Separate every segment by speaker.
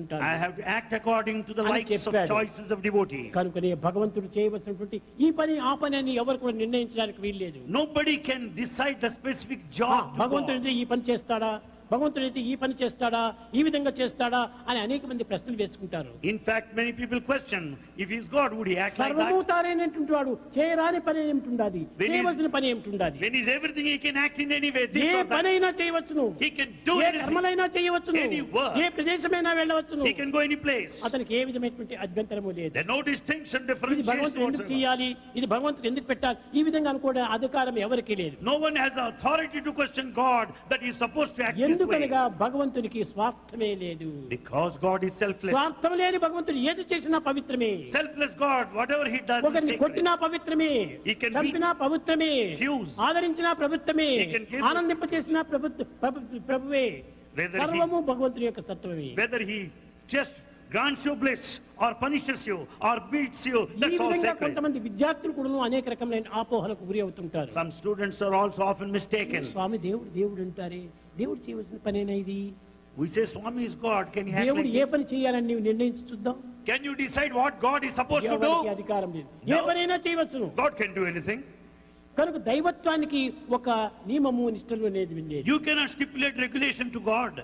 Speaker 1: నడుచుకుంటాను.
Speaker 2: I have to act according to the likes of choices of devotee.
Speaker 1: కనుకనే భగవంతుడు చేయవలసినటువంటి ఈ పని ఆ పని అని ఎవరు కూడా నిర్ణయించడానికి వీల్లేదు.
Speaker 2: Nobody can decide the specific job.
Speaker 1: భగవంతుడు ఈ పని చేస్తాడా, భగవంతుడైతే ఈ పని చేస్తాడా, ఈ విధంగా చేస్తాడా అని అనేక మంది ప్రశ్నలు వేసుకుంటారు.
Speaker 2: In fact, many people question if he is God, would he act like that?
Speaker 1: సర్వభూతారైనటువంటి వాడు చేయరాని పని ఏమిటి, చేయవలసిన పని ఏమిటి?
Speaker 2: When he is everything, he can act in any way.
Speaker 1: ఏ పనైనా చేయవచ్చును,
Speaker 2: he can do
Speaker 1: A
Speaker 2: anything,
Speaker 1: కర్మలైనా చేయవచ్చును,
Speaker 2: any work,
Speaker 1: A ప్రదేశమైనా వెళ్ళవచ్చును,
Speaker 2: he can go any place.
Speaker 1: అతనికి ఏ విధమైనటువంటి అభ్యంతరము లేదు.
Speaker 2: There is no distinction,
Speaker 1: ఇది
Speaker 2: differentiation
Speaker 1: భగవంతుడు ఎందుకు
Speaker 2: whatsoever.
Speaker 1: చేయాలి, ఇది భగవంతుడు ఎందుకు పెట్టాలి, ఈ విధంగా అనుకోవడం అధికారం ఎవరికీ లేదు.
Speaker 2: No one has the authority to question God that he is supposed to act this way.
Speaker 1: ఎందుకనగా భగవంతునికి స్వార్థమే లేదు.
Speaker 2: Because God is selfless.
Speaker 1: స్వార్థం లేని భగవంతుడు ఏది చేసినా పవిత్రమే.
Speaker 2: Selfless God, whatever he does is
Speaker 1: ఒకరిని
Speaker 2: sacred.
Speaker 1: కొట్టినా పవిత్రమే,
Speaker 2: He can
Speaker 1: చంపినా పవిత్రమే,
Speaker 2: accused.
Speaker 1: ఆదరించినా ప్రభుత్వమే,
Speaker 2: He can give.
Speaker 1: ఆనందింపచేసినా ప్రభువే.
Speaker 2: Whether
Speaker 1: సర్వము భగవంతుని యొక్క తత్వమే.
Speaker 2: Whether he just grants you bliss or punishes you or beats you,
Speaker 1: ఈ
Speaker 2: that's all
Speaker 1: విధంగా
Speaker 2: sacred.
Speaker 1: కొంతమంది విద్యార్థులు కూడా అనేక రకమైన ఆపోహలకు గురి అవుతుంటారు.
Speaker 2: Some students are also often mistaken.
Speaker 1: స్వామి దేవుడు అంటారే, దేవుడు చేయవలసిన పనేనా ఇది?
Speaker 2: We say Swami is God, can he act
Speaker 1: దేవుడు
Speaker 2: like
Speaker 1: ఏ
Speaker 2: this?
Speaker 1: పని చేయాలని నీవు నిర్ణయించి చూద్దాం.
Speaker 2: Can you decide what God is supposed to
Speaker 1: ఎవరికి
Speaker 2: do?
Speaker 1: అధికారం లేదు.
Speaker 2: No.
Speaker 1: ఏ పనైనా చేయవచ్చును.
Speaker 2: God can do anything.
Speaker 1: కనుక దైవత్వానికి ఒక నియమము నిష్టలు అనేది లేదు.
Speaker 2: You cannot stipulate regulation to God.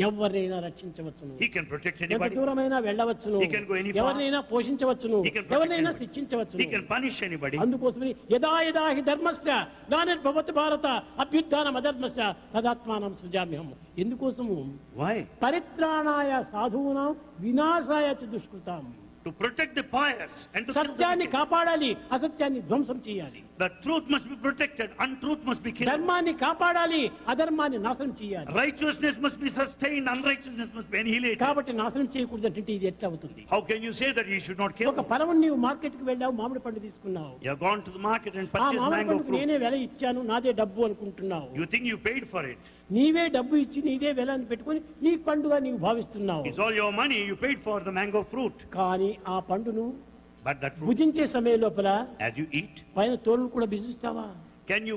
Speaker 1: ఎవరినైనా రక్షించవచ్చును,
Speaker 2: He can protect
Speaker 1: ఎంత
Speaker 2: anybody.
Speaker 1: దూరమైనా వెళ్ళవచ్చును,
Speaker 2: He can go any far.
Speaker 1: ఎవరినైనా పోషించవచ్చును,
Speaker 2: He can protect
Speaker 1: ఎవరినైనా
Speaker 2: anybody.
Speaker 1: శిక్షించవచ్చును.
Speaker 2: He can punish anybody.
Speaker 1: అందుకోసమని యదా యదా హి ధర్మస్య గ్లానిర్భవతి భారత అభ్యుత్థానం అధర్మస్య తదాత్మానం సృజామ్యహం. ఎందుకోసము?
Speaker 2: Why?
Speaker 1: పరిత్రాణాయ సాధూనాం వినాశాయ చ దుష్కృతాం.
Speaker 2: To protect the pious and to kill the
Speaker 1: సత్యాన్ని
Speaker 2: wicked.
Speaker 1: కాపాడాలి, అసత్యాన్ని ధ్వంసం చేయాలి.
Speaker 2: The truth must be protected, untruth must be killed.
Speaker 1: ధర్మాన్ని కాపాడాలి, అధర్మాన్ని నాశనం చేయాలి.
Speaker 2: Righteousness must be sustained, unrighteousness must be annihilated.
Speaker 1: కాబట్టి నాశనం చేయకూడదు అంటే ఇది ఎట్లా అవుతుంది?
Speaker 2: How can you say that you should not kill?
Speaker 1: ఒక ఫలం నీవు మార్కెట్ కి వెళ్ళావు, మామిడి పండు తీసుకున్నావు.
Speaker 2: You have gone to the market and
Speaker 1: ఆ
Speaker 2: purchased
Speaker 1: మామిడి
Speaker 2: mango
Speaker 1: పండుకు
Speaker 2: fruit.
Speaker 1: నేనే వెల ఇచ్చాను, నాదే డబ్బు అనుకుంటున్నావు.
Speaker 2: You think you paid for it.
Speaker 1: నీవే డబ్బు ఇచ్చి నీదే వెల అని పెట్టుకొని నీ పండుగ నీవు భావిస్తున్నావు.
Speaker 2: It's all your money, you paid for the mango fruit.
Speaker 1: కానీ ఆ పండును
Speaker 2: But that fruit,
Speaker 1: భుజించే సమయం లోపల
Speaker 2: as you eat,
Speaker 1: పైన తోలు కూడా బిజిస్తావా?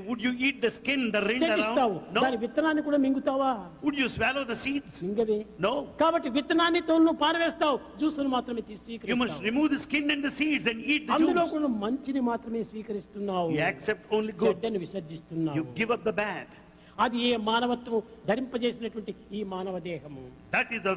Speaker 2: would you eat the skin, the rind
Speaker 1: తెగిస్తావు.
Speaker 2: around?
Speaker 1: దాని
Speaker 2: No.
Speaker 1: విత్తనాన్ని కూడా మింగుతావా?
Speaker 2: Would you swallow the seeds?
Speaker 1: మింగవే.
Speaker 2: No.
Speaker 1: కాబట్టి విత్తనాన్ని తోలును పారవేస్తావు, జ్యూసును మాత్రమే తీసి
Speaker 2: You must
Speaker 1: స్వీకరిస్తావు.
Speaker 2: remove the skin and the seeds and eat the
Speaker 1: అందులో
Speaker 2: juice.
Speaker 1: కూడా మంచిని మాత్రమే స్వీకరిస్తున్నావు,
Speaker 2: You accept only good.
Speaker 1: చెడ్డని విసర్జిస్తున్నావు.
Speaker 2: You give up the bad.
Speaker 1: అది ఏ మానవత్వం ధరింపజేసినటువంటి ఈ మానవ దేహము.
Speaker 2: That is the